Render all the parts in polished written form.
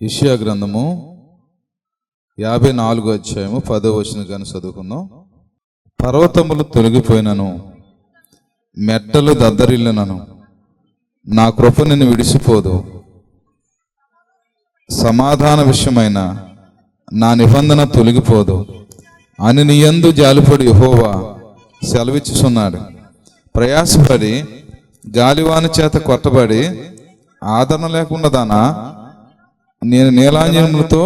యెషయా గ్రంథము 54వ అధ్యాయము 10వ వచనం గాని చదువుకుందాం. పర్వతములు తొలగిపోయినను, మెట్టలు దద్దరిల్లినను, నా కృప నిన్ను విడిసిపోదు. సమాధాన విషయమైన నా నిబంధన తొలగిపోదు అని నీ యందు జాలిపడి యెహోవా సెలవిచ్చుచున్నాడు. ప్రయాసపడి గాలివాని చేత కొట్టబడి ఆదరణ లేకుండా దానా, నేను నీలాంజనములతో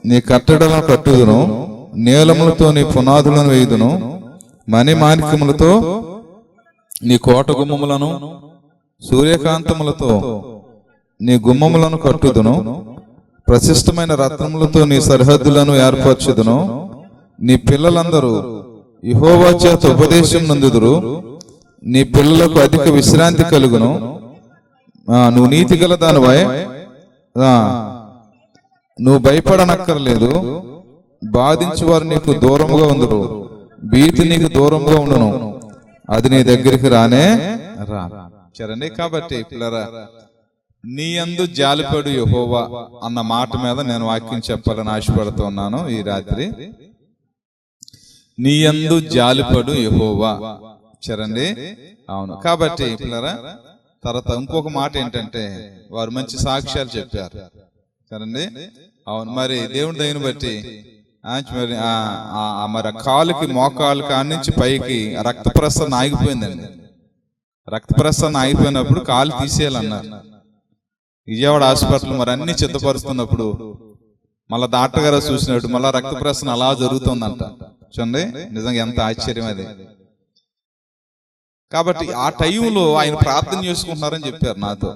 నీ కట్టడలను కట్టుదును, నీలములతో నీ పునాదులను వేయుదును, మణిమాణిక్యములతో నీ కోట గుమ్మములను, సూర్యకాంతములతో నీ గుమ్మములను కట్టుదును, ప్రశస్తమైన రత్నములతో నీ సరిహద్దులను ఏర్పరచుదును. నీ పిల్లలందరూ యెహోవా చేత ఉపదేశం నందుదురు, నీ పిల్లలకు అధిక విశ్రాంతి కలుగును. నువ్వు నీతి గల దానివై నువ్వు భయపడనక్కర్లేదు. బాధించి వారు నీకు దూరంగా ఉందరు, భీతి నీకు దూరంగా ఉండును, అది నీ దగ్గరికి రానే రా. సరే, కాబట్టి పిల్లరా, నీ యందు జాలిపడు యెహోవా అన్న మాట మీద నేను వాక్యం చెప్పాలని ఆశపడుతున్నాను ఈ రాత్రి. నీ యందు జాలిపడు యెహోవా. సరండి, అవును. కాబట్టి పిల్లరా, తర్వాత ఇంకొక మాట ఏంటంటే, వారు మంచి సాక్ష్యాలు చెప్పారు. సరండి, అవును. మరి దేవుని దయని బట్టి మరి కాలుకి మోకాలు కాడి నుంచి పైకి రక్త ప్రసరణ ఆగిపోయిందండి. రక్త ప్రసరణ ఆగిపోయినప్పుడు కాలు తీసేయాలన్నారు. విజయవాడ హాస్పిటల్ మరి అన్ని సిద్ధపరుస్తున్నప్పుడు మళ్ళా డాక్టర్ గారు చూసినట్టు మళ్ళా రక్త ప్రసరణ అలా జరుగుతుందంట. చూడండి, నిజంగా ఎంత ఆశ్చర్యం అది. కాబట్టి ఆ టైంలో ఆయన ప్రార్థన చేసుకుంటున్నారని చెప్పారు నాతో.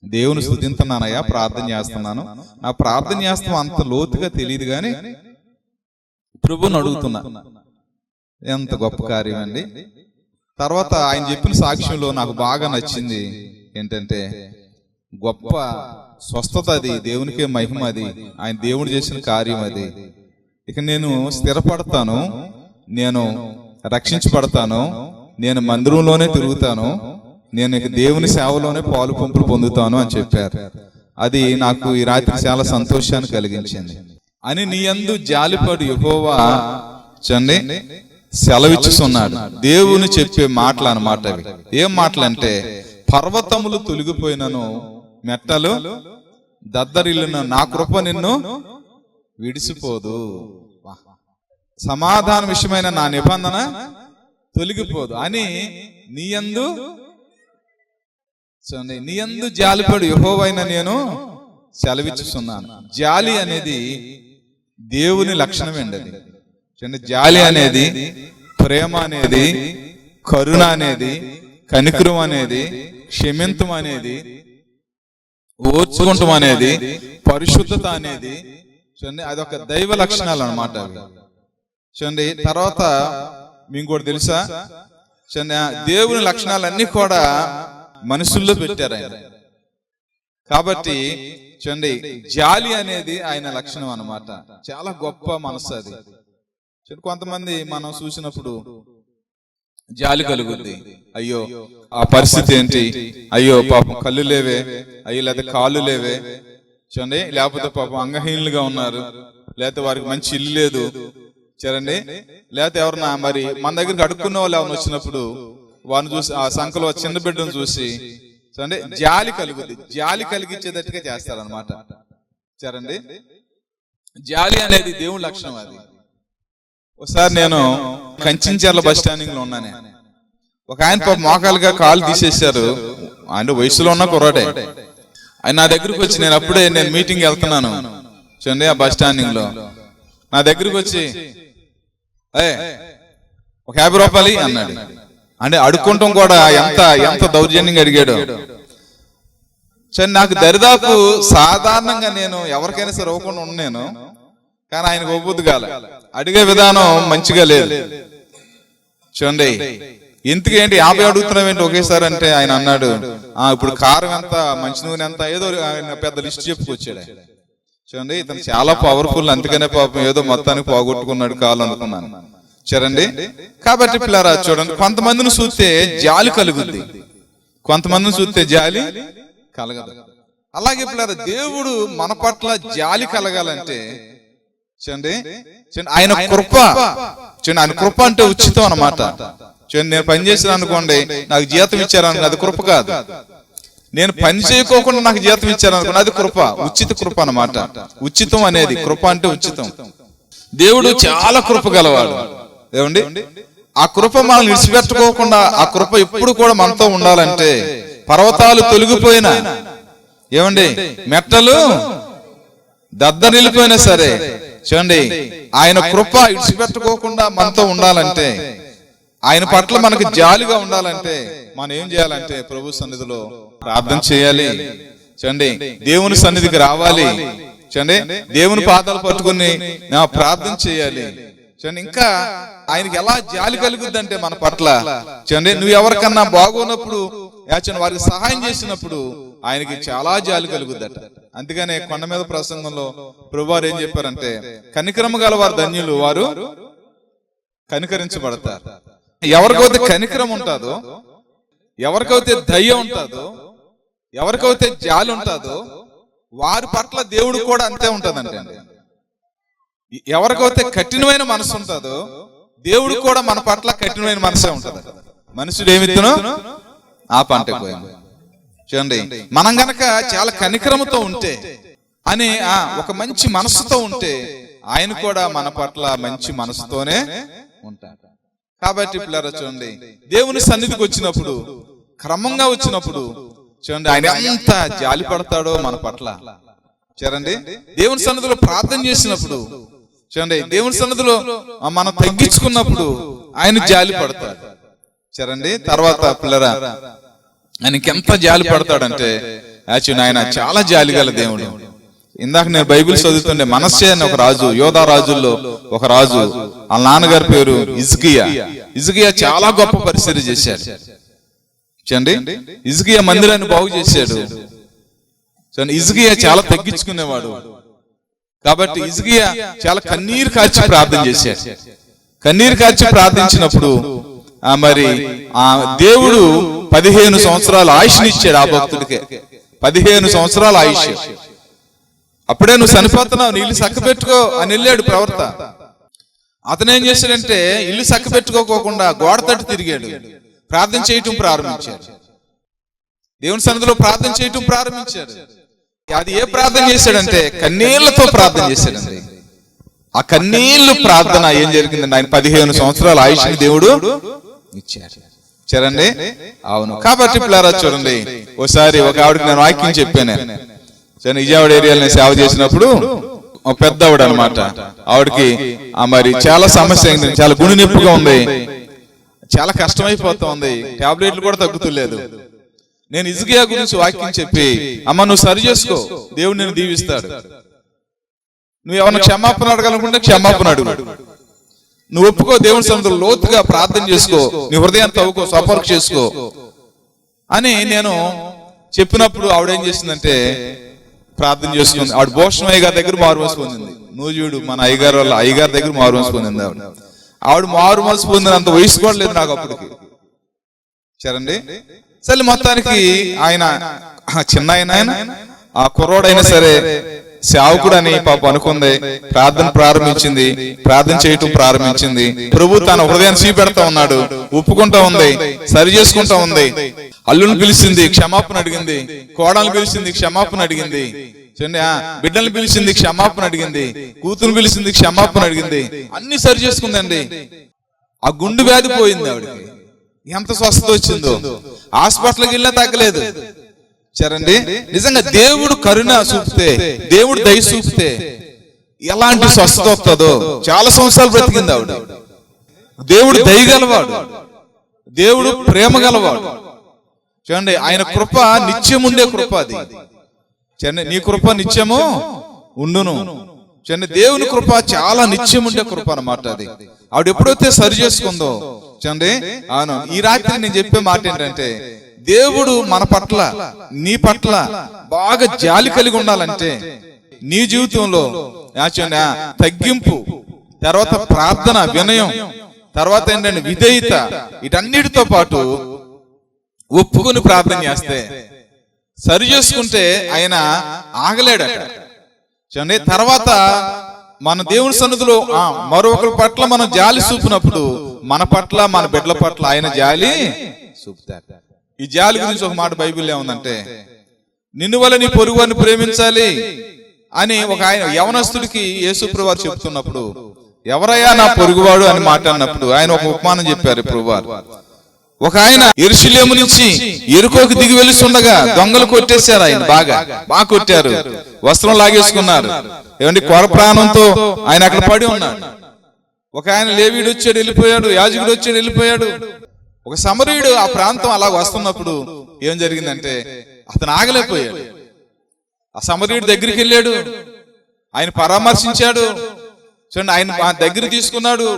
దేవుని స్తుతిస్తున్నానయ్యా, ప్రార్థన చేస్తున్నాను. నా ప్రార్థన చేస్తాం అంత లోతుగా తెలియదు కానీ ప్రభుని అడుగుతున్నా. ఎంత గొప్ప కార్యం అండి. తర్వాత ఆయన చెప్పిన సాక్ష్యంలో నాకు బాగా నచ్చింది ఏంటంటే, గొప్ప స్వస్థత అది, దేవునికే మహిమ అది, ఆయన దేవుడు చేసిన కార్యం అది. ఇక నేను స్థిరపడతాను, నేను రక్షించబడతాను, నేను మందిరంలోనే తిరుగుతాను, నేను ఇక దేవుని సేవలోనే పాలు పంపులు పొందుతాను అని చెప్పారు. అది నాకు ఈ రాత్రి చాలా సంతోషాన్ని కలిగించింది. అని నీ యందు జాలిపడు యెహోవా చండి సెలవిచ్చుచున్నాడు. దేవుని చెప్పే మాటలు అన్నమాట అవి. ఏం మాటలంటే, పర్వతములు తొలగిపోయినను, మెట్టలు దద్దరిల్లును, నా కృప నిన్ను విడిసిపోదు. సమాధాన విషయమైన నా నిబంధన తొలగిపోదు అని నీ యందు జాలిపడు యెహోవైన నేను సెలవిచ్చుచున్నాను. జాలి అనేది దేవుని లక్షణమే అండి. అది జాలి అనేది, ప్రేమ అనేది, కరుణ అనేది, కనికరం అనేది, క్షమించం అనేది, ఓర్చుకుంటం అనేది, పరిశుద్ధత అనేది, చూడండి, అదొక దైవ లక్షణాలు అన్నమాట అవి. చూడండి, తర్వాత మీకు కూడా తెలుసా, చూడండి, దేవుని లక్షణాలన్నీ కూడా మనుషుల్లో పెట్టారు ఆయన. కాబట్టి చూడండి, జాలి అనేది ఆయన లక్షణం అన్నమాట. చాలా గొప్ప మనసు అది. కొంతమంది మనం చూసినప్పుడు జాలి కలుగుద్ది. అయ్యో ఆ పరిస్థితి ఏంటి, అయ్యో పాపం కళ్ళు లేవే, అయ్యో లేకపోతే కాళ్ళు లేవే, చూడండి, లేకపోతే పాపం అంగహీనులుగా ఉన్నారు, లేకపోతే వారికి మంచి ఇల్లు లేదు, చూడండి, లేకపోతే ఎవరన్నా మరి మన దగ్గరికి అడుక్కున్న వాళ్ళు ఎవరిని వచ్చినప్పుడు వారిని చూసి, ఆ సంఖలో చిన్న బిడ్డను చూసి చూడండి జాలి కలుగుద్ది. జాలి కలిగించేటట్టుగా చేస్తారనమాట. చూడండి, జాలి అనేది దేవుని లక్షణం అది. ఒకసారి నేను కంచించర్ల బస్ స్టాండింగ్ లో ఉన్నాను. ఒక ఆయన పాప మోకాలుగా కాలు తీసేశారు. అంటే వయసులో ఉన్న కుర్రాడే. ఆయన నా దగ్గరకు వచ్చి, నేను మీటింగ్ వెళ్తున్నాను చూడండి ఆ బస్ స్టాండింగ్ లో, నా దగ్గరకు వచ్చి ఒక 50 రూపాయలు అన్నాడు. అంటే అడుక్కుంటాం కూడా ఎంత దౌర్జన్యంగా అడిగాడు. నాకు దరిదాపు సాధారణంగా నేను ఎవరికైనా సరే ఇవ్వకుండా ఉన్నాను, కానీ ఆయనకు ఒప్పుద్దు కాల. అడిగే విధానం మంచిగా లేదు. చూడండి, ఇంతకేంటి 50 అడుగుతున్నావు ఏంటి ఒకేసారి అంటే, ఆయన అన్నాడు, ఇప్పుడు కారం ఎంత, మంచి నూనె ఎంత, ఏదో ఆయన పెద్ద లిస్ట్ చెప్పుకొచ్చాడు. చూడండి, ఇతను చాలా పవర్ఫుల్, అందుకనే పాపం ఏదో మొత్తానికి పోగొట్టుకున్నాడు కాలు అనుకున్నాను. చూడండి, కాబట్టి పిల్లరా చూడండి, కొంతమందిని చూస్తే జాలి కలుగుద్ది, కొంతమందిని చూస్తే జాలి కలగదు. అలాగే పిల్లలు దేవుడు మన పట్ల జాలి కలగాలంటే చూడండి ఆయన కృప, చూడండి ఆయన కృప అంటే ఉచితం అన్నమాట. చూడండి నేను పని చేసిన అనుకోండి, నాకు జీతం ఇచ్చారనుకోండి, అది కృప కాదు. నేను పని చేయకోకుండా నాకు జీతం ఇచ్చారనుకోండి, అది కృప, ఉచిత కృప అన్నమాట. ఉచితం అనేది కృప అంటే ఉచితం. దేవుడు చాలా కృప గలవాడు. ఏమండి ఆ కృప మనం విడిచిపెట్టుకోకుండా ఆ కృప ఎప్పుడు కూడా మనతో ఉండాలంటే, పర్వతాలు తొలగిపోయినా, ఏమండి మెట్టలు దద్దరిల్లిపోయినా సరే చూడండి ఆయన కృప విడిచిపెట్టుకోకుండా మనతో ఉండాలంటే, ఆయన పట్ల మనకు జాలిగా ఉండాలంటే మనం ఏం చేయాలంటే ప్రభు సన్నిధిలో ప్రార్థన చేయాలి. చూడండి దేవుని సన్నిధికి రావాలి. చూడండి దేవుని పాదాలు పట్టుకుని ప్రార్థన చేయాలి. చూడండి ఇంకా ఆయనకి ఎలా జాలి కలుగుద్ది అంటే మన పట్ల, చూడండి నువ్వు ఎవరికన్నా బాగున్నప్పుడు వారికి సహాయం చేసినప్పుడు ఆయనకి చాలా జాలి కలుగుద్దట. అందుకనే కొండ మీద ప్రసంగంలో ప్రభువారు ఏం చెప్పారంటే, కనికరము గల వారు ధన్యులు, వారు కనికరించబడతారు. ఎవరికైతే కనికరం ఉంటుందో, ఎవరికైతే దయ ఉంటుందో, ఎవరికైతే జాలి ఉంటుందో వారి పట్ల దేవుడు కూడా అంతే ఉంటుందంటే. ఎవరికైతే కఠినమైన మనసు ఉంటుందో దేవుడు కూడా మన పట్ల కఠినమైన మనసే ఉంటుంది. మనుషుడు ఏమిత్తునో ఆ పంట పోయింది. చూడండి మనం గనక చాలా కనికరముతో ఉంటే అని ఒక మంచి మనసుతో ఉంటే ఆయన కూడా మన పట్ల మంచి మనసుతోనే ఉంటాడు. కాబట్టి పిల్లరా చూడండి దేవుని సన్నిధికి వచ్చినప్పుడు, క్రమంగా వచ్చినప్పుడు చూడండి ఆయన ఎంత జాలి పడతాడో మన పట్ల. చూడండి దేవుని సన్నిధిలో ప్రార్థన చేసినప్పుడు, చూడండి దేవుని సన్నిధిలో మనం తగ్గించుకున్నప్పుడు ఆయన జాలి పడతాడు. చూడండి తర్వాత పిల్లరా ఆయనకి ఎంత జాలి పడతాడంటే, యాక్చువల్లీ ఆయన చాలా జాలి గల దేవుడు. ఇందాక నేను బైబిల్ చదువుతుండే, మనస్సే అని ఒక రాజు, యోధా రాజుల్లో ఒక రాజు, వాళ్ళ నాన్నగారి పేరు హిజ్కియా. హిజ్కియా చాలా గొప్ప పరిచర్య చేశాడు. చూడండి హిజ్కియా మందిరాన్ని బాగు చేశాడు. హిజ్కియా చాలా తగ్గించుకునేవాడు. కాబట్టి హిజ్కియా చాలా కన్నీరు కార్చి ప్రార్థన చేశాడు. కన్నీరు కార్చి ప్రార్థించినప్పుడు మరి దేవుడు 15 సంవత్సరాల ఆయుష్ని ఇచ్చాడు ఆ భక్తుడికి. 15 సంవత్సరాల ఆయుష్. అప్పుడే నువ్వు చనిపోతున్నావు, నీ ఇల్లు చక్క పెట్టుకో అని వెళ్ళాడు ప్రవర్త. అతను ఏం చేశాడంటే ఇల్లు చక్క పెట్టుకోకుండా గోడ తట్టు తిరిగాడు, ప్రార్థన చేయటం ప్రారంభించాడు. దేవుని సన్నిధిలో ప్రార్థన చేయటం ప్రారంభించాడు. అది ఏ ప్రార్థన చేశాడంటే కన్నీళ్లతో ప్రార్థన చేశాడండి. ఆ కన్నీళ్లు ప్రార్థన ఏం జరిగిందండి, ఆయన 15 సంవత్సరాల ఆయుష్ని దేవుడు ఇచ్చాడు. చూడండి అవును. కాబట్టి పిల్లరా చూడండి, ఒకసారి ఒక ఆవిడకి నేను వాక్యం చెప్పాను. విజయవాడ ఏరియాలో నేను సేవ చేసినప్పుడు ఒక పెద్ద ఆవిడ అనమాట, ఆవిడకి మరి చాలా సమస్య అయింది, చాలా గుండె నొప్పిగా ఉంది, చాలా కష్టమైపోతా ఉంది, టాబ్లెట్లు కూడా తగ్గుతులేదు. నేను హిజ్కియా గురించి వాక్యం చెప్పి, అమ్మ నువ్వు సరి చేసుకో, దేవుడు నేను దీవిస్తాడు, నువ్వు ఎవరిని క్షమాపణ అడగాలనుకుంటే క్షమాపణ అడుగు, నువ్వు ఒప్పుకో, దేవుని సన్నిధిలో లోతుగా ప్రార్థన చేసుకో, నీ హృదయాన్ని తవ్వుకో, స్వపరీక్ష చేసుకో అని నేను చెప్పినప్పుడు ఆవిడేం చేసిందంటే ప్రార్థన చేసుకుంది. ఆవిడ భూషణం అయ్యగారి దగ్గర మారుమనసు పొందింది. నువ్వు చూడు మన అయ్యగారు వాళ్ళ అయ్యగారి దగ్గర మారుమనసు పొందింది ఆవిడ మారుమనసు పొందినంత వయసు కూడా లేదు నాకు అప్పటికి. సరండి సరే మొత్తానికి ఆయన చిన్న ఆయన ఆ కుర్రోడైనా సరే సేవకుడు అని పాప అనుకుంది, ప్రార్థన ప్రారంభించింది, ప్రార్థన చేయటం ప్రారంభించింది. ప్రభు తన హృదయాన్ని చూపెడతా ఉన్నాడు, ఒప్పుకుంటా ఉంది, సరి చేసుకుంటా ఉంది. అల్లుని పిలిచింది, క్షమాపణ అడిగింది, కోడలను పిలిచింది, క్షమాపణ అడిగింది, బిడ్డల్ని పిలిచింది, క్షమాపణ అడిగింది, కూతురు పిలిచింది, క్షమాపణ అడిగింది, అన్ని సరి చేసుకుందండి. ఆ గుండె వ్యాధి పోయింది ఆవిడకి. ఎంత స్వస్థత వచ్చిందో, హాస్పిటల్కి వెళ్ళినా తగ్గలేదు. సరండి నిజంగా దేవుడు కరుణ చూపితే, దేవుడు దయ చూపితే ఎలాంటి స్వస్థత వస్తుందో. చాలా సంవత్సరాలు బ్రతికింది ఆవిడ. దేవుడు దయగలవాడు, దేవుడు ప్రేమ గలవాడు. చూడండి ఆయన కృప నిత్యం ఉండే కృప అది. చూడండి నీ కృప నిత్యము ఉండును. చూడండి దేవుని కృప చాలా నిత్యం ఉండే కృప అన్నమాట అది. ఆవిడ ఎప్పుడైతే సరి చేసుకుందో చూడండి. అవును, ఈ రాత్రి నేను చెప్పే మాట ఏంటంటే, దేవుడు మన పట్ల, నీ పట్ల బాగా జాలి కలిగి ఉండాలంటే నీ జీవితంలో తగ్గింపు, తర్వాత ప్రార్థన, వినయం, తర్వాత ఏంటంటే విధేయత, వీటన్నిటితో పాటు ఒప్పుకొని ప్రార్థన చేస్తే సరి చేసుకుంటే ఆయన ఆగలేడట. చూడండి, తర్వాత మన దేవుని సన్నిధిలో మరొకరి పట్ల మనం జాలి చూపినప్పుడు మన పట్ల మన బిడ్డల పట్ల ఆయన జాలి చూపుతాడు. ఈ జాలి గురించి ఒక మాట బైబిల్లో ఏముందంటే, నిన్ను వల్ల నీ పొరుగువారిని ప్రేమించాలి అని ఒక ఆయన యవనస్తుడికి యేసుప్రభువు వారు చెప్తున్నప్పుడు, ఎవరయ్యా నా పొరుగువాడు అని మాట్లాడినప్పుడు ఆయన ఒక ఉపమానం చెప్పారు ప్రభువారు. ఒక ఆయన యెరూషలేము నుంచి యెరికోకు దిగి వెళ్తుండగా దొంగలు కొట్టేశారు. ఆయన బాగా కొట్టారు, వస్త్రం లాగేసుకున్నారు. ఏమండి, కొర ప్రాణంతో ఆయన అక్కడ పడి ఉన్నాడు. ఒక ఆయన లేవీడు వచ్చాడు, వెళ్ళిపోయాడు. యాజకుడు వచ్చాడు, వెళ్ళిపోయాడు. ఒక సమరయుడు ఆ ప్రాంతం అలా వస్తున్నప్పుడు ఏం జరిగిందంటే, అతను ఆగలేకపోయాడు. ఆ సమరయుడు దగ్గరికి వెళ్ళాడు, ఆయన పరామర్శించాడు. చూడండి, ఆయన దగ్గర తీసుకున్నాడు,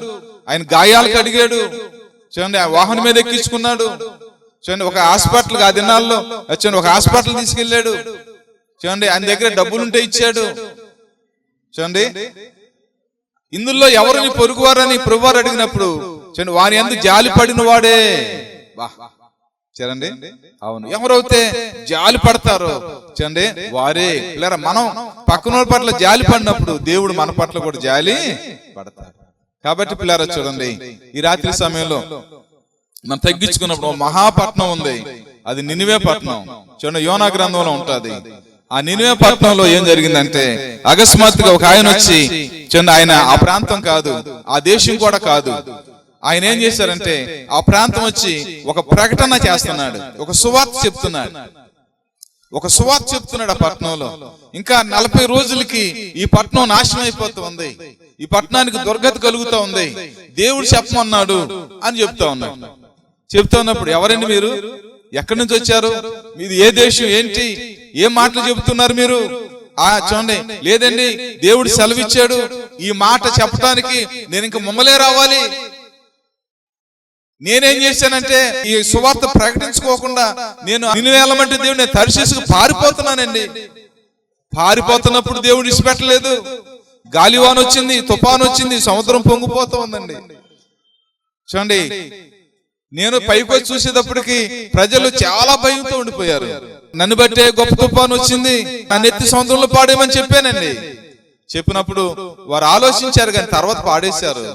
ఆయన గాయాలకు అడిగాడు. చూడండి, ఆ వాహనం మీద ఎక్కించుకున్నాడు. చూడండి, ఒక హాస్పిటల్ ఆ దినాల్లో చూడండి ఒక హాస్పిటల్ తీసుకెళ్ళాడు. చూడండి, ఆయన దగ్గర డబ్బులుంటే ఇచ్చాడు. చూడండి, ఇందులో ఎవరిని పొరుగువారని ప్రభువారు అడిగినప్పుడు చూడండి, వారి యందు జాలి పడిన వాడే. చూడండి, అవును, ఎవరైతే జాలి పడతారో చూడండి వారే. లేదా మనం పక్కన పట్ల జాలి పడినప్పుడు దేవుడు మన పట్ల కూడా జాలి పడతారు. కాబట్టి పిల్లారా చూడండి, ఈ రాత్రి సమయంలో మనం తగ్గించుకున్నప్పుడు మహాపట్నం ఉంది, అది నినివే పట్నం. చూడండి, యోనా గ్రంథంలో ఉంటది. ఆ నినివే పట్నంలో ఏం జరిగిందంటే, అకస్మాత్తుగా ఒక ఆయన వచ్చి చూడండి, ఆయన ఆ ప్రాంతం కాదు, ఆ దేశం కూడా కాదు, ఆయన ఏం చేశారంటే ఆ ప్రాంతం వచ్చి ఒక ప్రకటన చేస్తున్నాడు, ఒక సువార్త చెప్తున్నాడు. ఆ పట్టణంలో ఇంకా 40 రోజులకి ఈ పట్టణం నాశనం అయిపోతూ ఉంది, ఈ పట్టణానికి దుర్గతి కలుగుతూ ఉంది, దేవుడు చెప్పమన్నాడు అని చెప్తా ఉన్నప్పుడు ఎవరండి మీరు, ఎక్కడి నుంచి వచ్చారు, మీది ఏ దేశం, ఏంటి, ఏ మాటలు చెబుతున్నారు మీరు? చూడండి, లేదండి దేవుడు సెలవిచ్చాడు, ఈ మాట చెప్పడానికి నేను ఇంక ముమ్మలే రావాలి. నేనేం చేశానంటే ఈ సువార్త ప్రకటించుకోకుండా నేను నినివేలమంటే దేవుడు నేను తర్షీసుకు పారిపోతున్నానండి. పారిపోతున్నప్పుడు దేవుడు ఇచ్చిపెట్టలేదు. గాలివాన్ వచ్చింది, తుఫాన్ వచ్చింది, సముద్రం పొంగిపోతూ ఉందండి. చూడండి, నేను పైకి వచ్చి చూసేటప్పటికి ప్రజలు చాలా భయంతో ఉండిపోయారు. నన్ను బట్టే గొప్ప తుఫాన్ వచ్చింది, నన్ను ఎత్తి సముద్రంలో పాడేయమని చెప్పానండి. చెప్పినప్పుడు వారు ఆలోచించారు కానీ తర్వాత పాడేశారు.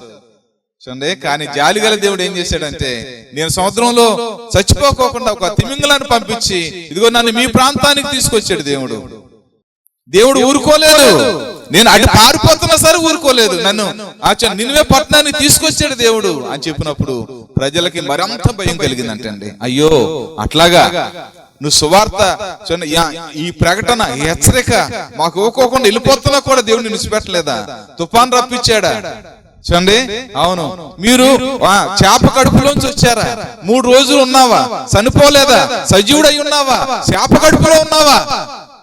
చూడండి, కానీ జాలిగల దేవుడు ఏం చేశాడంటే, నేను సముద్రంలో చచ్చిపోకోకుండా ఒక తిమింగలాన్ని పంపించి ఇదిగో నన్ను మీ ప్రాంతానికి తీసుకొచ్చాడు. దేవుడు ఊరుకోలేదు, నేను అటు పారిపోతున్నా సరే ఊరుకోలేదు, నన్ను నినివే పట్టణానికి తీసుకొచ్చాడు దేవుడు అని చెప్పినప్పుడు ప్రజలకి మరింత భయం కలిగిందంటండి. అయ్యో అట్లాగా నువ్వు సువార్త ఈ ప్రకటన హెచ్చరిక మాకు ఇవ్వకోకుండా వెళ్ళిపోతున్నా కూడా దేవుడిని విడిచిపెట్టలేదా? తుఫాన్ రప్పించాడా? చూడండి, అవును, మీరు చేప కడుపులోంచి వచ్చారా? 3 రోజులు ఉన్నావా? చనిపోలేదా? సజీవుడై ఉన్నావా? చేప కడుపులో ఉన్నావా?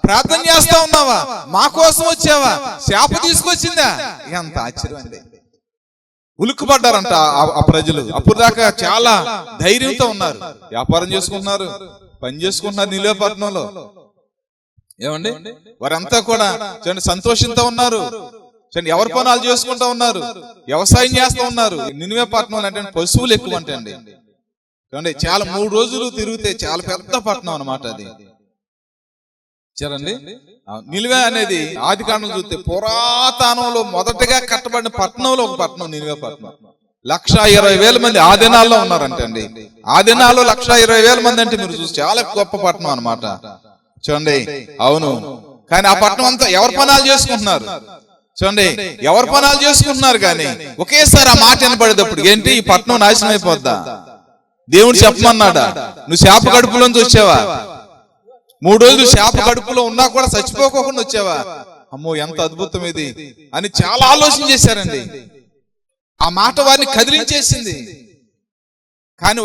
ప్రార్థన చేస్తా ఉన్నావా? మా కోసం వచ్చావా? చేప తీసుకొచ్చిందా? ఎంత ఆశ్చర్యం అండి. ఉలుక్కుపడ్డారంట ఆ ప్రజలు. అప్పుడు దాకా చాలా ధైర్యంతో ఉన్నారు, వ్యాపారం చేసుకుంటున్నారు, పని చేసుకుంటున్నారు నినివే పట్టణంలో. ఏమండి, వారంతా కూడా చూడండి సంతోషంతో ఉన్నారు. చూడండి, ఎవరి పనులు చేసుకుంటా ఉన్నారు, వ్యవసాయం చేస్తూ ఉన్నారు. నినివే పట్టణం అంటే పశువులు ఎక్కువ అంటే అండి. చూడండి, చాలా 3 రోజులు తిరిగితే చాలా పెద్ద పట్టణం అన్నమాట అది. చూడండి, నినివే అనేది ఆది కాండం చూస్తే పురాతనంలో మొదటగా కట్టబడిన పట్టణంలో ఒక పట్టణం నినివే పట్టణం. 1,20,000 మంది ఆ దినాల్లో ఉన్నారంటే అండి. ఆ దినాల్లో 1,20,000 మంది అంటే మీరు చూసి చాలా గొప్ప పట్టణం అన్నమాట. చూడండి, అవును, కానీ ఆ పట్టణం అంతా ఎవరి పనాలు చేసుకుంటున్నారు. చూడండి, ఎవరి పనాలు చేసుకుంటున్నారు కానీ ఒకేసారి ఆ మాట వినపడేటప్పుడు ఏంటి, ఈ పట్టణం నాశనం అయిపోద్దా? దేవుడు చెప్పమన్నాడా? నువ్వు చేప కడుపులోంచి వచ్చావా? 3 రోజులు చేప కడుపులో ఉన్నా కూడా చచ్చిపోకోకుండా వచ్చావా? అమ్మో ఎంత అద్భుతం ఇది అని చాలా ఆలోచన చేశారండి. ఆ మాట వారిని కదిలించేసింది. కానీ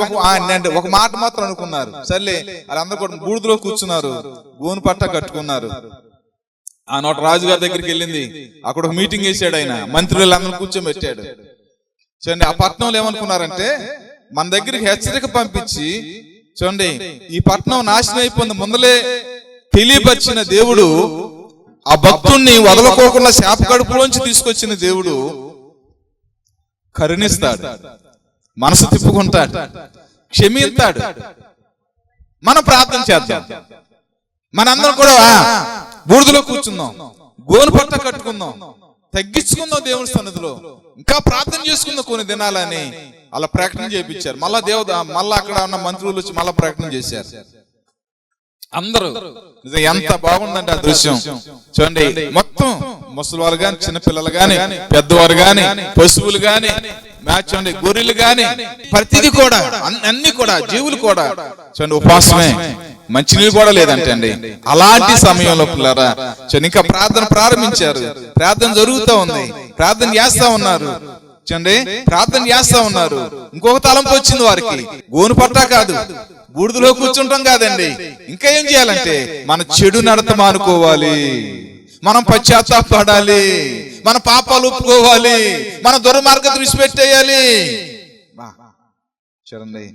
ఒక మాట మాత్రం అనుకున్నారు, సర్లే వాళ్ళందరూ కూడా బూడిదలో కూర్చున్నారు, గోను పట్ట కట్టుకున్నారు. ఆ నోట రాజుగారి దగ్గరికి వెళ్ళింది, అక్కడ ఒక మీటింగ్ వేసాడు ఆయన, మంత్రులందరూ కూర్చోబెట్టాడు. చూడండి, ఆ పట్టణంలో ఏమనుకున్నారంటే మన దగ్గరికి హెచ్చరిక పంపించి చూడండి ఈ పట్టణం నాశనం అయిపోయింది ముందలే తెలియపరిచిన దేవుడు, ఆ భక్తుణ్ణి వదలకోకుండా శాప కడుపులోంచి తీసుకొచ్చిన దేవుడు కరుణిస్తాడు, మనసు తిప్పుకుంటాడు, క్షమిస్తాడు. మనం ప్రార్థన చేద్దాం, మనందరం కూడా బూడిదలో కూర్చుందాం, గోను పట్ట కట్టుకుందాం, తగ్గించుకుందాం దేవుని సన్నిధిలో, ఇంకా ప్రార్థన చేసుకుందాం కొన్ని దినాలని అలా ప్రకటన చేయించారు. మళ్ళా అక్కడ ఉన్న మంత్రులు వచ్చి మళ్ళా ప్రకటన చేశారు. అందరూ ఎంత బాగుందంటే ఆ దృశ్యం చూడండి. మొత్తం ముసలివారు గాని, చిన్నపిల్లలు గాని, పెద్దవారు గాని, పశువులు గాని, చూడండి గొర్రెలు గాని, ప్రతిదీ కూడా అన్ని కూడా జీవులు కూడా చూడండి ఉపవాసమే, మంచినీళ్ళు కూడా లేదంటే అండి. అలాంటి సమయంలో పిల్లరా చూడండి ఇంకా ప్రార్థన ప్రారంభించారు. ప్రార్థన జరుగుతూ ఉంది, ప్రార్థన చేస్తా ఉన్నారు చూడండి, ప్రార్థన చేస్తా ఉన్నారు. ఇంకొక తలంపు వచ్చింది వారికి, గోను పట్టా కాదు, బూడిదలో కూర్చుంటాం కాదండి, ఇంకా ఏం చేయాలంటే మన చెడు నడత మానుకోవాలి, మనం పశ్చాత్తాపడాలి, మన పాపాలు ఒప్పుకోవాలి, మన దుర్మార్గం విడిచిపెట్టేయాలి. చూడండి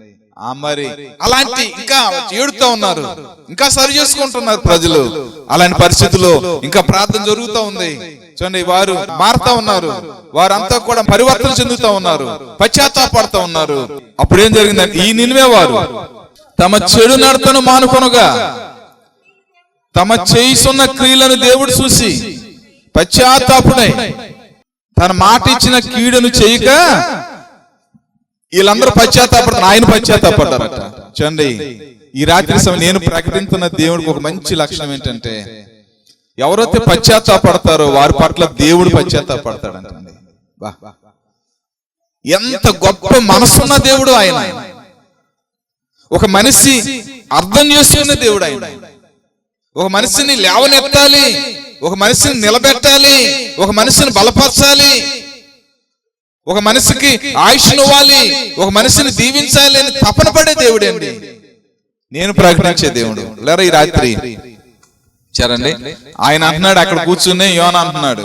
మరి అలాంటి ఇంకా ఏడుతా ఉన్నారు, ఇంకా సరి చేసుకుంటున్నారు ప్రజలు. అలాంటి పరిస్థితుల్లో ఇంకా ప్రార్థన జరుగుతూ ఉంది చూడండి. వారు మారుతా ఉన్నారు, వారంతా కూడా పరివర్తన చెందుతా ఉన్నారు, పశ్చాత్తాపడుతూ ఉన్నారు. అప్పుడు ఏం జరిగిందంటే ఈ నినివే వారు తమ చెడు నడతను మానుకొనగా తమ చేయిస్తున్న క్రియలను దేవుడు చూసి పశ్చాత్తాపుడై తన మాట ఇచ్చిన కీడును చేయక వీళ్ళందరూ పశ్చాత్తాపడతారు, ఆయన పశ్చాత్తాపడ్డారట. చూడండి ఈ రాత్రి సమయం నేను ప్రకటిస్తున్న దేవుడికి ఒక మంచి లక్షణం ఏంటంటే ఎవరైతే పశ్చాత్తాపడతారో వారి పట్ల దేవుడు పశ్చాత్తాపడతాడంటండి. ఎంత గొప్ప మనసున్న దేవుడు ఆయన. ఒక మనిషి అర్థం చేసుకున్న దేవుడు ఆయన. ఒక మనిషిని లేవనెత్తాలి, ఒక మనిషిని నిలబెట్టాలి, ఒక మనిషిని బలపరచాలి, ఒక మనిషికి ఆయుష్నివ్వాలి, ఒక మనిషిని దీవించాలి అని తపన పడే దేవుడే అండి నేను ప్రకటించే దేవుడు. లేరా ఈ రాత్రి చరండి ఆయన అంటున్నాడు, అక్కడ కూర్చునే యోన అంటున్నాడు,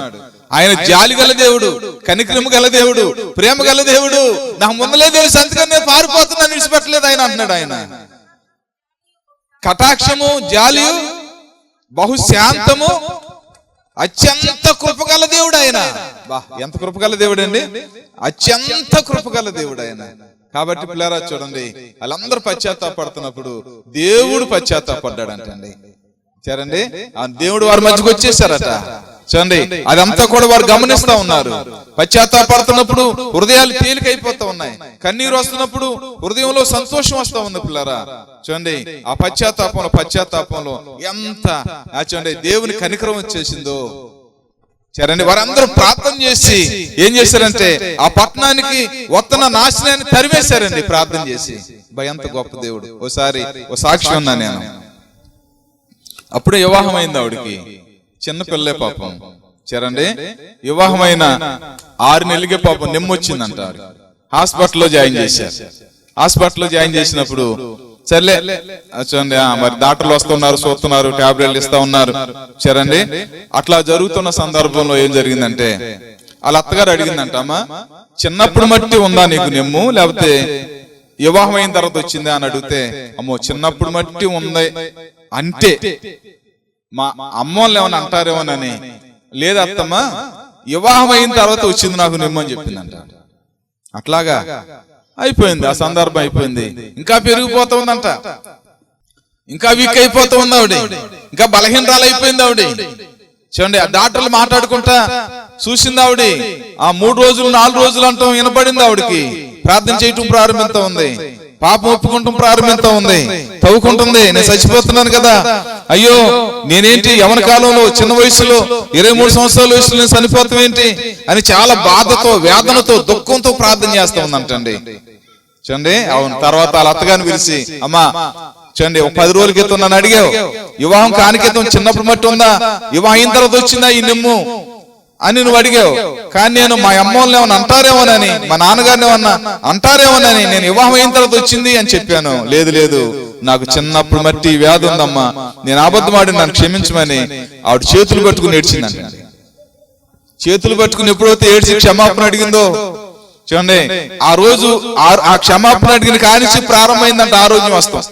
ఆయన జాలి గల దేవుడు, కనికరము గల దేవుడు, ప్రేమ గల దేవుడు, నా ముందలే తెలుసు అందుకని నేను పారిపోతున్నాను విడిచిపెట్టలేదు ఆయన అంటున్నాడు. ఆయన కటాక్షము, జాలి, బహుశాంతము, అత్యంత కృపగల దేవుడు ఆయన. ఎంత కృపగల దేవుడు అండి, అత్యంత కృపగల దేవుడు ఆయన. కాబట్టి పిల్లరా చూడండి వాళ్ళందరూ పశ్చాత్తాపడుతున్నప్పుడు దేవుడు పశ్చాత్తాపడ్డాడంటండి. సరేండి ఆ దేవుడు వారి మధ్యకి వచ్చేసారట. చూడండి అదంతా కూడా వారు గమనిస్తా ఉన్నారు. పశ్చాత్తాపడుతున్నప్పుడు హృదయాలు తేలికైపోతా ఉన్నాయి, కన్నీరు వస్తున్నప్పుడు హృదయంలో సంతోషం వస్తా ఉంది పిల్లరా. చూడండి ఆ పశ్చాత్తాపంలో ఎంత చూడండి దేవుని కనికరం వచ్చేసిందో. సరేండి వారందరూ ప్రార్థన చేసి ఏం చేశారంటే ఆ పట్టణానికి వత్తన నాశనాన్ని తరివేశారండి ప్రార్థన చేసి. ఎంత గొప్ప దేవుడు. ఓసారి ఓ సాక్షి ఉన్నా నేను, అప్పుడే వివాహం అయింది ఆవిడికి, చిన్న పిల్లే పాపం. సరేండి వివాహమైన 6 నెలలకే పాపం నెమ్మొచ్చిందంట. హాస్పిటల్లో జాయిన్ చేశారు. హాస్పిటల్లో జాయిన్ చేసినప్పుడు సర్లే చూడండి మరి డాక్టర్లు వస్తున్నారు, చూస్తున్నారు, టాబ్లెట్లు ఇస్తా ఉన్నారు. సరేండి అట్లా జరుగుతున్న సందర్భంలో ఏం జరిగిందంటే వాళ్ళ అత్తగారు అడిగిందంట, అమ్మా చిన్నప్పుడు మట్టి ఉందా నీకు నెమ్ము, లేకపోతే వివాహం అయిన తర్వాత వచ్చిందా అని అడిగితే, అమ్మో చిన్నప్పుడు మట్టి ఉంది అంటే మా అమ్మ వాళ్ళు ఏమన్నా అంటారేమోనని, లేదా అత్తమ్మ వివాహం అయిన తర్వాత వచ్చింది నాకు నెమ్ము అని చెప్పిందంట. అట్లాగా అయిపోయింది, ఆ సందర్భం అయిపోయింది. ఇంకా పెరిగిపోతా ఉందంట, ఇంకా వీక్ అయిపోతా ఉంది ఆవిడ, ఇంకా బలహీనరాలు అయిపోయింది ఆవిడ. చూడండి ఆ డాక్టర్లు మాట్లాడుకుంటా చూసింది ఆవిడ. ఆ 3 రోజులు 4 రోజులు అంటాం వినపడింది ఆవిడకి. ప్రార్థన చేయటం ప్రారంభిస్తా ఉంది, పాపం ఒప్పుకుంటాం ప్రారంభిస్తా ఉంది, తవ్వుకుంటుంది. నేను చచ్చిపోతున్నాను కదా, అయ్యో నేనేంటి యవన కాలంలో చిన్న వయసులో 23 సంవత్సరాల వయసులో నేను చనిపోతాం ఏంటి అని చాలా బాధతో, వేదనతో, దుఃఖంతో ప్రార్థన చేస్తా ఉందంటండి. చూడండి అవును. తర్వాత వాళ్ళ అత్తగారిని పిలిచి, అమ్మా చూడండి 10 రోజుల క్రితం నన్ను అడిగావు, వివాహం కాని క్రితం చిన్నప్పుడు మట్టి ఉందా, వివాహం అయిన తర్వాత వచ్చిందా ఈ నెమ్ము అని నువ్వు అడిగావు. కానీ నేను మా అమ్మ వాళ్ళని ఏమన్నా అంటారేమోనని, మా నాన్నగారిని ఏమన్నా అంటారేమోనని నేను వివాహం అయిన తర్వాత వచ్చింది అని చెప్పాను. లేదు లేదు నాకు చిన్నప్పుడు మట్టి వ్యాధి ఉందమ్మా, నేను అబద్ధమాడి నన్ను క్షమించమని ఆవిడ చేతులు పట్టుకుని ఏడ్చిందండి. చేతులు పట్టుకుని ఎప్పుడైతే ఏడ్చి క్షమాపణ అడిగిందో చూడండి ఆ రోజు ఆ క్షమాపణ అడిగిన కానించి ప్రారంభమైందంట ఆరోగ్యం వస్తాం.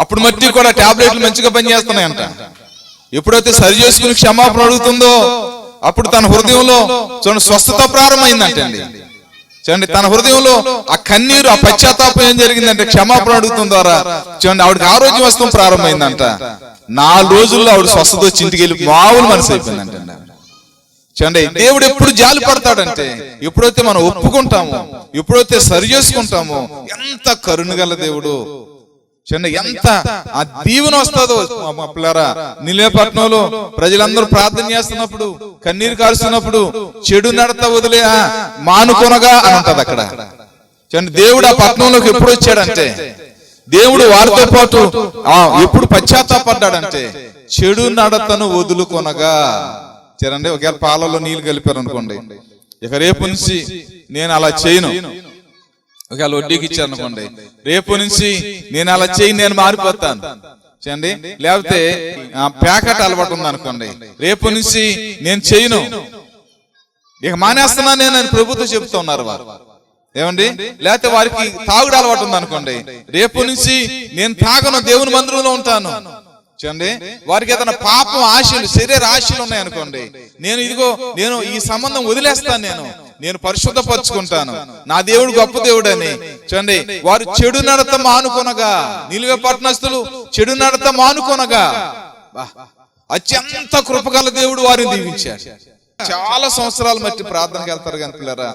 అప్పుడు మట్టి కూడా టాబ్లెట్లు మంచిగా పనిచేస్తున్నాయంట. ఎప్పుడైతే సరి చేసుకుని క్షమాపణ అడుగుతుందో అప్పుడు తన హృదయంలో చూడండి స్వస్థత ప్రారంభమైందంటండి. చూడండి, తన హృదయంలో ఆ కన్నీరు, ఆ పశ్చాత్తాపం ఏం జరిగిందంటే క్షమాపణ అడుగుతున్న ద్వారా చూడండి ఆవిడకి ఆరోగ్యం వస్తూ ప్రారంభమైందంట. 4 రోజుల్లో ఆవిడ స్వస్థత వచ్చి ఇంటికి వెళ్ళి మామూలు మనసు అయిపోయిందంట. చూడండి, దేవుడు ఎప్పుడు జాలి పడతాడంటే ఎప్పుడైతే మనం ఒప్పుకుంటామో, ఎప్పుడైతే సరి చేసుకుంటామో, ఎంత కరుణగల దేవుడు. చూడండి ఎంత ఆ దీవెన వస్తుందో. పిల్లరా, నిలయపట్నంలో ప్రజలందరూ ప్రార్థన చేస్తున్నప్పుడు, కన్నీరు కారుస్తున్నప్పుడు చెడు నడత వదిలే మానుకొనగా అని ఉంటది అక్కడ. చూడండి, దేవుడు ఆ పట్టణంలోకి ఎప్పుడు వచ్చాడంటే, దేవుడు వారితో పాటు ఎప్పుడు పశ్చాత్తాపడ్డాడంటే చెడు నడతను వదులుకొనగా. చూడండి, ఒకవేళ పాలలో నీళ్లు కలిపారు అనుకోండి, ఇక రేపు నుంచి నేను అలా చేయను. ఒకవేళ వడ్డీకి ఇచ్చారు అనుకోండి, రేపు నుంచి నేను అలా చేయను, నేను మారిపోతాను. చూడండి, లేకపోతే ప్యాకెట్ అలవాటు ఉంది అనుకోండి, రేపు నుంచి నేను చేయను, ఇక మానేస్తున్నా నేను అని ప్రభుత్వం చెప్తూ ఉన్నారు వారు. ఏమండి, లేకపోతే వారికి తాగుడు అలవాటు ఉంది అనుకోండి, రేపు నుంచి నేను తాగను, దేవుని మందిరంలో ఉంటాను. చూడండి, వారికి ఏదైనా పాపం ఆశలు, శరీర ఆశలు ఉన్నాయనుకోండి, నేను ఈ సంబంధం వదిలేస్తాను, నేను పరిశుద్ధపరచుకుంటాను, నా దేవుడు గొప్ప దేవుడు అని. చూడండి, వారు చెడు నడత మానుకొనగా, నిలువే పట్టణస్తులు చెడు నడత మానుకొనగా అత్యంత కృపగల దేవుడు వారిని దీవించాడు. చాలా సంవత్సరాలు మట్టి ప్రార్థనకి వెళ్తారు కానీ పిల్లరా,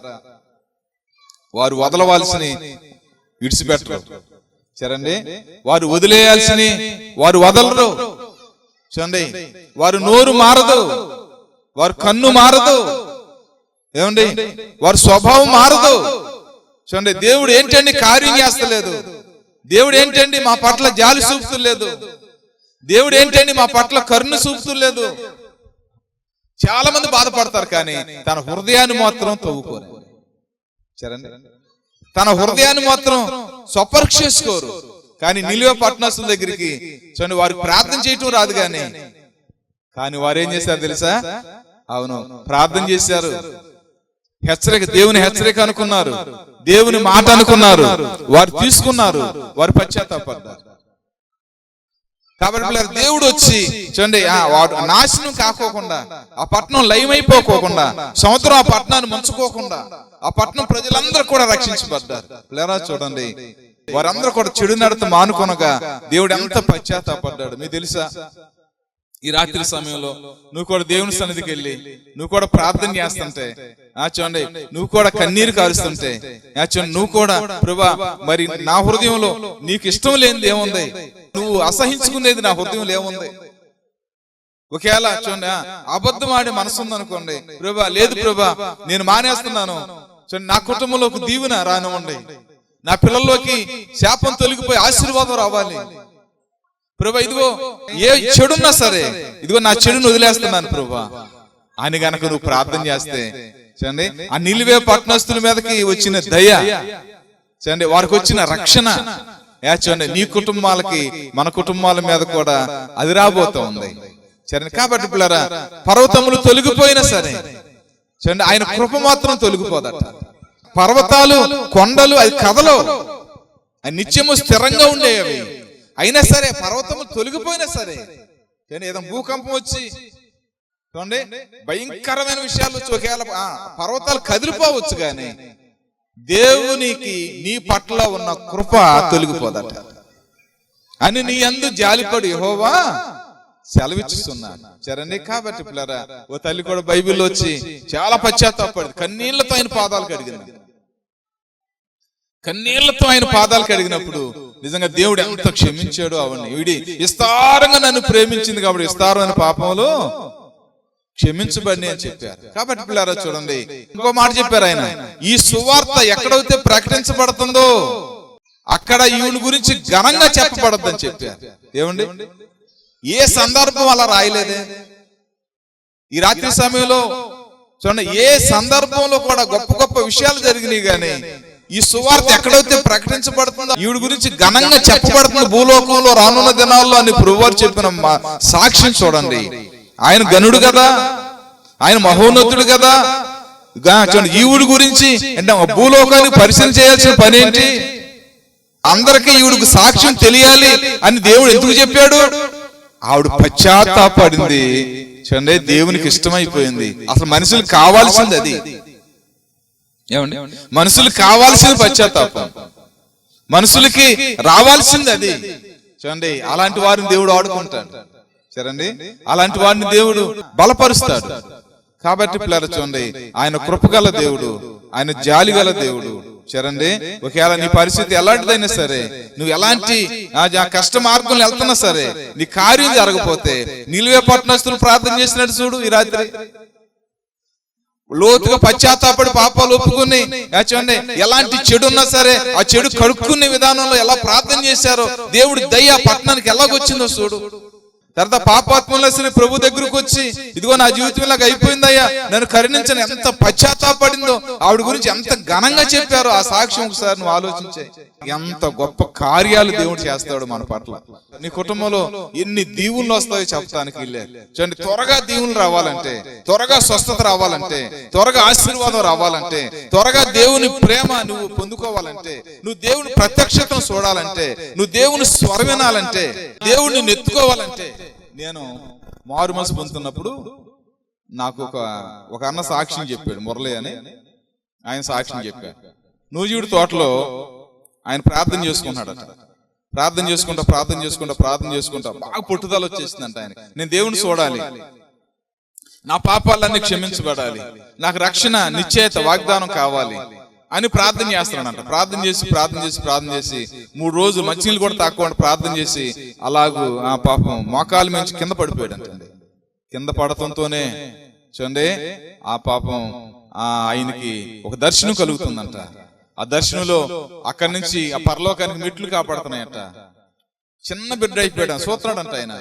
వారు వదలవలసిన విడిచిపెట్టరు. చూడండి, వారు వదిలేయాల్సిన వారు వదలరు. చూడండి, వారు నోరు మారదు, వారు కన్ను మారదు. ఏమండి, వారి స్వభావం మారదు. చూడండి, దేవుడు ఏంటండి కార్యం చేస్తలేదు, దేవుడు ఏంటండి మా పట్ల జాలి చూపుతులేదు, దేవుడు ఏంటండి మా పట్ల కరుణ చూపుతులేదు. చాలా మంది బాధపడతారు కానీ తన హృదయాన్ని మాత్రం తవ్వుకోరు. చూడండి, తన హృదయాన్ని మాత్రం స్వపరీక్ష చేసుకోరు. కానీ నిలువ పట్టణస్తుల దగ్గరికి చూడండి, వారికి ప్రార్థన చేయటం రాదు కానీ వారు ఏం చేశారు తెలుసా? అవును, ప్రార్థన చేశారు, హెచ్చరిక, దేవుని హెచ్చరిక అనుకున్నారు, దేవుని మాట అనుకున్నారు, వారు తీసుకున్నారు, వారు పశ్చాత్తాపడ్డారు. కాబట్టి దేవుడు వచ్చి చూడండి, నాశనం కాకోకుండా, ఆ పట్టణం లయమైపోకోకుండా, సముద్రం ఆ పట్టణాన్ని ముంచుకోకుండా ఆ పట్టణం ప్రజలందరూ కూడా రక్షించబడ్డారు. లేరా చూడండి, వారందరూ కూడా చెడు నడత మానుకొనగా దేవుడు ఎంత పశ్చాత్తాపడ్డాడు. మీకు తెలుసా, ఈ రాత్రి సమయంలో నువ్వు కూడా దేవుని సన్నిధికి వెళ్ళి నువ్వు కూడా ప్రార్థన చేస్తుంటే, చూడండి నువ్వు కూడా కన్నీరు కారుస్తుంటే, చూడండి నువ్వు కూడా ప్రభువా మరి నా హృదయంలో నీకు ఇష్టం లేనిది ఏముంది, నువ్వు అసహించుకునేది నా హృదయంలో ఏముంది. ఒకవేళ చూడండి అబద్ధం ఆడి మనసు ఉందనుకోండి, ప్రభా లేదు ప్రభా నేను మానేస్తున్నాను, చూడండి నా కుటుంబంలోకి దీవెన రానివ్వండి, నా పిల్లల్లోకి శాపం తొలగిపోయి ఆశీర్వాదం రావాలి ప్రభా, ఇదిగో ఏ చెడున్నా సరే ఇదిగో నా చెడును వదిలేస్తున్నాను ప్రభా అని గనక నువ్వు ప్రార్థన చేస్తే, చూడండి ఆ నిలువే పట్టణస్తుల మీదకి వచ్చిన దయ, చూడండి వారికి వచ్చిన రక్షణ, చూడండి నీ కుటుంబాలకి మన కుటుంబాల మీద కూడా అది రాబోతూ ఉంది. సరే కాబట్టి పిల్లరా, పర్వతములు తొలగిపోయినా సరే చూడండి ఆయన కృప మాత్రం తొలగిపోదట. పర్వతాలు కొండలు అది కథలో అది నిత్యము స్థిరంగా ఉండేవి, అయినా సరే పర్వతములు తొలగిపోయినా సరే, ఏదైనా భూకంపం వచ్చి చూడండి భయంకరమైన విషయాలు వచ్చి ఒకవేళ పర్వతాలు కదిలిపోవచ్చు, కానీ దేవునికి నీ పట్ల ఉన్న కృప తొలగిపోదట అని నీ యందు జాలిపడు యెహోవా సెలవిస్తున్నాను. సరే కాబట్టి పిల్లరా, ఓ తల్లి కూడా బైబిల్లో వచ్చి చాలా పశ్చాత్తాపడింది, కన్నీళ్లతో ఆయన పాదాలు కడిగింది. కన్నీళ్లతో ఆయన పాదాలు కడిగినప్పుడు నిజంగా దేవుడు ఎంత క్షమించాడు అవన్నీ. వీడి విస్తారంగా నన్ను ప్రేమించింది కాబట్టి విస్తారమైన పాపంలో క్షమించబడి అని చెప్పారు. కాబట్టి పిల్లరా చూడండి, ఇంకో మాట చెప్పారు ఆయన, ఈ సువార్త ఎక్కడైతే ప్రకటించబడుతుందో అక్కడ ఈవిని గురించి ఘనంగా చెప్పబడద్దని చెప్పారు. ఏమండి, ఏ సందర్భం అలా రాయలేదే. ఈ రాత్రి సమయంలో చూడండి ఏ సందర్భంలో కూడా గొప్ప గొప్ప విషయాలు జరిగినాయి, కానీ ఈ సువార్త ఎక్కడైతే ప్రకటించబడుతుందో ఈవిడ గురించి ఘనంగా చెప్పబడుతుంది భూలోకంలో రానున్న దినాల్లో అని ప్రభువారు చెప్పిన సాక్ష్యం చూడండి. ఆయన గనుడు కదా, ఆయన మహోన్నతుడు కదా. చూడండి ఈవిడ గురించి అంటే భూలోకానికి పరిచయం చేయాల్సిన పని ఏంటి, అందరికీ ఈవిడికి సాక్ష్యం తెలియాలి అని దేవుడు ఎందుకు చెప్పాడు? ఆవిడ పశ్చాత్తాపడింది, చూడండి దేవునికి ఇష్టమైపోయింది. అసలు మనుషులకు కావాల్సింది అది. ఏమండి, మనుషులకు కావాల్సింది పశ్చాత్తాపం, మనుషులకి రావాల్సింది అది. చూడండి, అలాంటి వారిని దేవుడు ఆడుకుంటాడు. సరేండి, అలాంటి వారిని దేవుడు బలపరుస్తాడు. కాబట్టి పిల్లలు చూడండి, ఆయన కృపగల దేవుడు, ఆయన జాలి గల దేవుడు. సరేండి, ఒకవేళ నీ పరిస్థితి ఎలాంటిదైనా సరే, నువ్వు ఎలాంటి కష్ట మార్గంలో వెళ్తున్నా సరే, నీ కార్యం జరగపోతే నిలువే పట్టణస్తులు ప్రార్థన చేసినట్టు చూడు. ఈ రాత్రి లోతుగా పశ్చాత్తాపడి పాపాలు ఒప్పుకుని, చూడండి, ఎలాంటి చెడు ఉన్నా సరే ఆ చెడు కడుక్కునే విధానంలో ఎలా ప్రార్థన చేశారో, దేవుడి దయ పట్టణానికి ఎలాగొచ్చిందో చూడు. తర్వాత పాపాత్మలో ప్రభు దగ్గరకు వచ్చి, ఇదిగో నా జీవితం ఇలాగ అయిపోయిందయ్యా, నన్ను కరుణించని ఎంత పశ్చాత్తాపడిందో, ఆవిడ గురించి ఎంత ఘనంగా చెప్పారో ఆ సాక్ష్యం ఒకసారి నువ్వు ఆలోచించే. ఎంత గొప్ప కార్యాలు దేవుడు చేస్తాడు మన పట్ల. నీ కుటుంబంలో ఎన్ని దీవులు వస్తాయో చెప్పడానికి వీళ్ళే. చూడండి, త్వరగా దీవులు రావాలంటే, త్వరగా స్వస్థత రావాలంటే, త్వరగా ఆశీర్వాదం రావాలంటే, త్వరగా దేవుని ప్రేమ నువ్వు పొందుకోవాలంటే, నువ్వు దేవుని ప్రత్యక్షతను చూడాలంటే, నువ్వు దేవుని స్వరం వినాలంటే, దేవుడిని నెత్తుకోవాలంటే. నేను మారు మనసు పొందుతున్నప్పుడు నాకు ఒక అన్న సాక్ష్యం చెప్పాడు, మురళి అని. ఆయన సాక్ష్యం చెప్పాడు. నూజివీడు తోటలో ఆయన ప్రార్థన చేసుకుంటున్నాడట. ప్రార్థన చేసుకుంటా బాగా పట్టుదల వచ్చేసిందంట ఆయన. నేను దేవుని చూడాలి, నా పాపాలన్నీ క్షమించబడాలి, నాకు రక్షణ నిశ్చయత వాగ్దానం కావాలి అని ప్రార్థన చేస్తున్నాడంట. ప్రార్థన చేసి 3 రోజులు మంచినీళ్ళు కూడా తాకుండా ప్రార్థన చేసి అలాగూ ఆ పాపం మోకాలు మించి కింద పడిపోయాడంటండి. కింద పడటంతోనే చూడండి, ఆ పాపం ఆయనకి ఒక దర్శనం కలుగుతుందంట. ఆ దర్శనంలో అక్కడి నుంచి ఆ పరలోకానికి మెట్లు కాపాడుతున్నాయట. చిన్న బిడ్డ అయిపోయాడు, సూత్రాడంట ఆయన.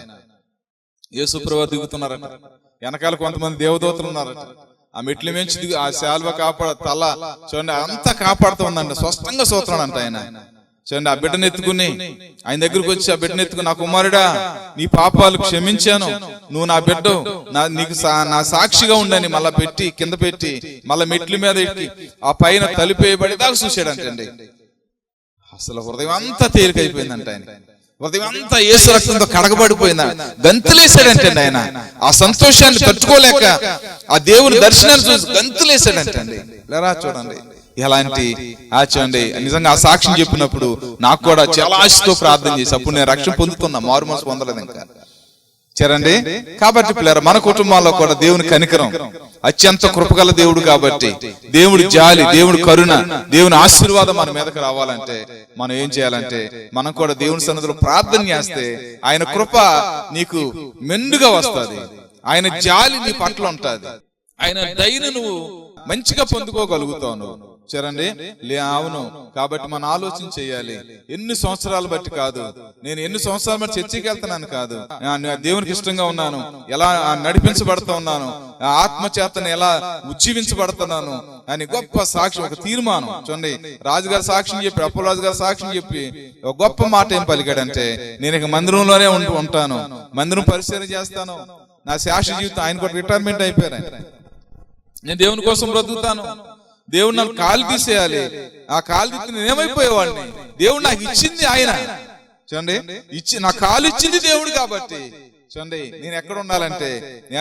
యేసుప్రభువు దిగుతున్నారట, వెనకాల కొంతమంది దేవదూతలు ఉన్నారట. ఆ మెట్ల మించి ఆ శాల్వ తల చూడండి అంతా కాపాడుతుందండి. స్పష్టంగా సూత్రాడంట ఆయన. చూడండి, ఆ బిడ్డను ఎత్తుకుని ఆయన దగ్గరకు వచ్చి, ఆ బిడ్డను ఎత్తుకుని, నా కుమారుడా, నీ పాపాలు క్షమించాను, నువ్వు నా బిడ్డ, నీకు నా సాక్షిగా ఉండని మళ్ళా పెట్టి కింద పెట్టి మళ్ళా మెట్ల మీద ఎట్టి ఆ పైన తలిపేయబడి దాకా చూశాడంటండి. అసలు హృదయం అంతా తేలికైపోయిందంట ఆయన. హృదయం అంతా యేసు రక్తంతో కడగబడిపోయిందా, గంతులేసాడంటండి ఆయన. ఆ సంతోషాన్ని తట్టుకోలేక ఆ దేవుని దర్శనాన్ని చూసి గంతులేసాడంటండి. లేరా చూడండి, ఎలాంటి చూడండి, నిజంగా ఆ సాక్ష్యం చెప్పినప్పుడు నాకు కూడా చాలా ఆశతో ప్రార్థన చేసి, అప్పుడు నేను రక్షణ పొందుతున్నా, మారు మనసు పొందలేదు ఇంకా. సరేండి, కాబట్టి పిల్లరా, మన కుటుంబాల్లో కూడా దేవుని కనికరం, అత్యంత కృపగల దేవుడు కాబట్టి దేవుడి జాలి, దేవుడి కరుణ, దేవుని ఆశీర్వాదం మన మీదకి రావాలంటే మనం ఏం చేయాలంటే, మనం కూడా దేవుని సన్నిధిలో ప్రార్థన చేస్తే ఆయన కృప నీకు మెండుగా వస్తుంది, ఆయన జాలి నీ పట్ల ఉంటుంది, ఆయన దయను నువ్వు మంచిగా పొందుకోగలుగుతావు. సరేండి, అవును. కాబట్టి మనం ఆలోచన చేయాలి. ఎన్ని సంవత్సరాలు బట్టి కాదు, నేను ఎన్ని సంవత్సరాలు బట్టి చర్చికి వెళ్తున్నాను కాదు, దేవునికి ఇష్టంగా ఉన్నాను, ఎలా నడిపించబడుతూ ఉన్నాను, ఆత్మచేతను ఎలా ఉజ్జీవించబడుతున్నాను అని గొప్ప సాక్ష్యం, ఒక తీర్మానం. చూడండి, రాజుగారు సాక్ష్యం చెప్పి, అప్పలరాజు గారు సాక్ష్యం చెప్పి ఒక గొప్ప మాట ఏం పలికాడంటే, నేను ఇక మందిరంలోనే ఉంటాను, మందిరం పరిశీలన చేస్తాను, నా శాశ్వత జీవితం. ఆయన కూడా రిటైర్మెంట్ అయిపోయారు. నేను దేవుని కోసం బ్రతుకుతాను, దేవుడు నాకు కాలు తీసేయాలి, ఆ కాలు తీసి నేను ఏమైపోయేవాడిని, దేవుడు నాకు ఇచ్చింది ఆయన. చూడండి, నా కాలు ఇచ్చింది దేవుడు కాబట్టి చూడండి, నేను ఎక్కడ ఉండాలంటే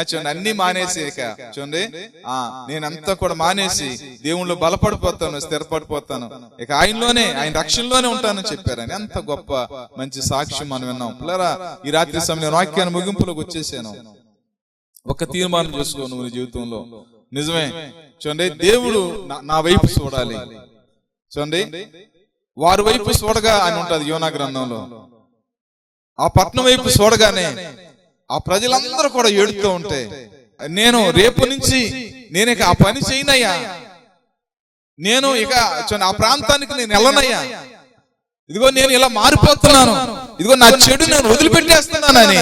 చూడండి అన్ని మానేసి, ఇక చూడండి నేనంతా కూడా మానేసి దేవుళ్ళు బలపడిపోతాను, స్థిరపడిపోతాను, ఇక ఆయనలోనే, ఆయన రక్షణలోనే ఉంటానని చెప్పారని. ఎంత గొప్ప మంచి సాక్ష్యం మనం విన్నాం. పిల్లరా, ఈ రాత్రి సమయం వాక్యాన్ని ముగింపులోకి వచ్చేసాను. ఒక తీర్మానం చేసుకో నువ్వు నీ జీవితంలో. నిజమే, చూడండి, దేవుడు నా వైపు చూడాలి. చూడండి, వారి వైపు చూడగా అని ఉంటది యోనా గ్రంథంలో. ఆ పట్నం వైపు చూడగానే ఆ ప్రజలందరూ కూడా ఏడుతూ ఉంటే, నేను రేపు నుంచి నేను ఇక ఆ పని చేయనయ్యా, నేను ఇక ఆ ప్రాంతానికి నేను వెళ్ళనయ్యా, ఇదిగో నేను ఇలా మారిపోతున్నాను, ఇదిగో నా చెడు నేను వదిలిపెట్టేస్తున్నానని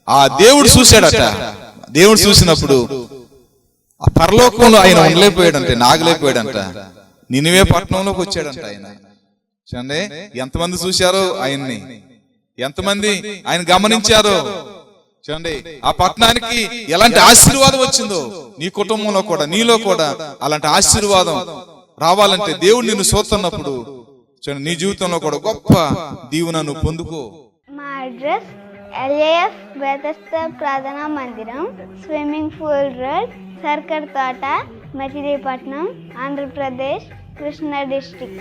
ఆ దేవుడు చూశాడట. దేవుడు చూసినప్పుడు ఆ పరలోకంలో ఆయన ఉండలేకపోయాడంటే, నాగలేకపోయాడంట, నినివే పట్టణంలోకి వచ్చాడంట ఆయన. చూడండి, ఎంతమంది చూశారో ఆయన్ని, ఎంతమంది ఆయన గమనించారో. చూడండి, ఆ పట్టణానికి ఎలాంటి ఆశీర్వాదం వచ్చిందో, నీ కుటుంబంలో కూడా, నీలో కూడా అలాంటి ఆశీర్వాదం రావాలంటే దేవుడు నిన్ను చూస్తున్నప్పుడు చూడండి, నీ జీవితంలో కూడా గొప్ప దీవెన నువ్వు పొందుకో. మా అడ్రస్ LAF బెతెస్దా ప్రార్థనా మందిరం, స్విమ్మింగ్ పూల్ రోడ్, సర్కర్ తోట, మచిలీపట్నం, ఆంధ్రప్రదేశ్, కృష్ణా డిస్ట్రిక్ట్.